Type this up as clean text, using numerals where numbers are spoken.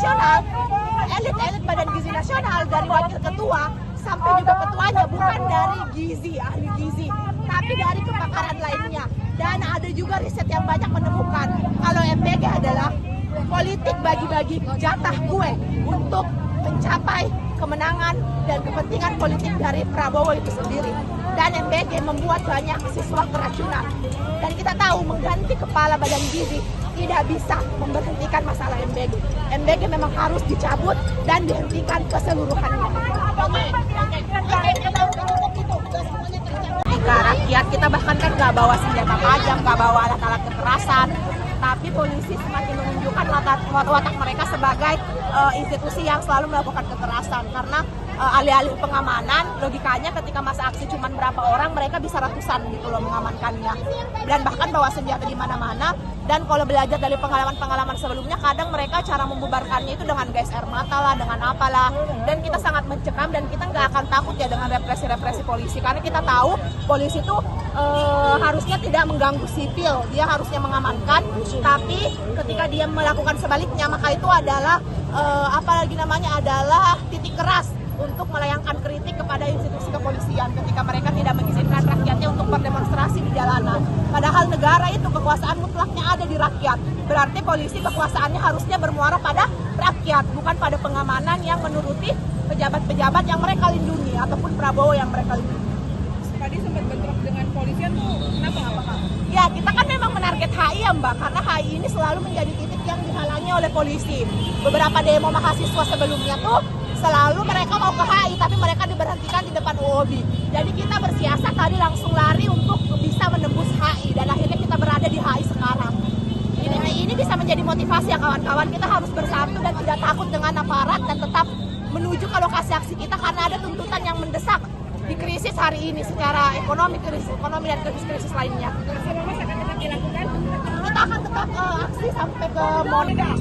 nasional, elit-elit Badan Gizi Nasional dari wakil ketua sampai juga ketuanya bukan dari gizi, ahli gizi, tapi dari kepakaran lainnya. Dan ada juga riset yang banyak menemukan kalau MBG adalah politik bagi-bagi jatah kue untuk mencapai kemenangan dan kepentingan politik dari Prabowo itu sendiri. Dan MBG membuat banyak siswa keracunan. Dan kita tahu mengganti kepala Badan Gizi tidak bisa memberhentikan masalah MBG. MBG memang harus dicabut dan dihentikan keseluruhannya. Jika rakyat kita bahkan kan nggak bawa senjata tajam, nggak bawa alat-alat kekerasan, tapi polisi semakin menunjukkan watak mereka sebagai institusi yang selalu melakukan kekerasan. Karena alih-alih pengamanan, logikanya ketika masa aksi cuma berapa orang, mereka bisa ratusan gitu loh mengamankannya. Dan bahkan bawa senjata di mana-mana. Dan kalau belajar dari pengalaman-pengalaman sebelumnya, kadang mereka cara membubarkannya itu dengan gas air mata lah, dengan apalah. Dan kita sangat mencekam dan kita nggak akan takut ya dengan represi-represi polisi. Karena kita tahu polisi itu harusnya tidak mengganggu sipil, dia harusnya mengamankan. Tapi ketika dia melakukan sebaliknya, maka itu adalah adalah titik keras untuk melayangkan kritik kepada institusi kepolisian ketika mereka tidak mengizinkan rakyatnya untuk berdemonstrasi di jalanan. Padahal negara itu kekuasaan mutlaknya ada di rakyat. Berarti polisi kekuasaannya harusnya bermuara pada rakyat, bukan pada pengamanan yang menuruti pejabat-pejabat yang mereka lindungi ataupun Prabowo yang mereka lindungi. Tadi sempat bentrok dengan polisian tuh, kenapa? Ya, kita kan memang menarget HI ya Mbak, karena HI ini selalu menjadi titik yang dihalangi oleh polisi. Beberapa demo mahasiswa sebelumnya tuh selalu mereka mau ke HI, tapi mereka diberhentikan di depan UOB. Jadi kita bersiasat tadi langsung lari untuk bisa menembus HI, dan akhirnya kita berada di HI sekarang. Ini bisa menjadi motivasi ya kawan-kawan, kita harus bersatu dan tidak takut dengan aparat dan tetap menuju ke lokasi aksi kita karena ada tuntutan yang mendesak di krisis hari ini secara ekonomi, krisis ekonomi dan krisis lainnya. Akan tetap dilakukan? Kita akan tetap aksi sampai ke Monika.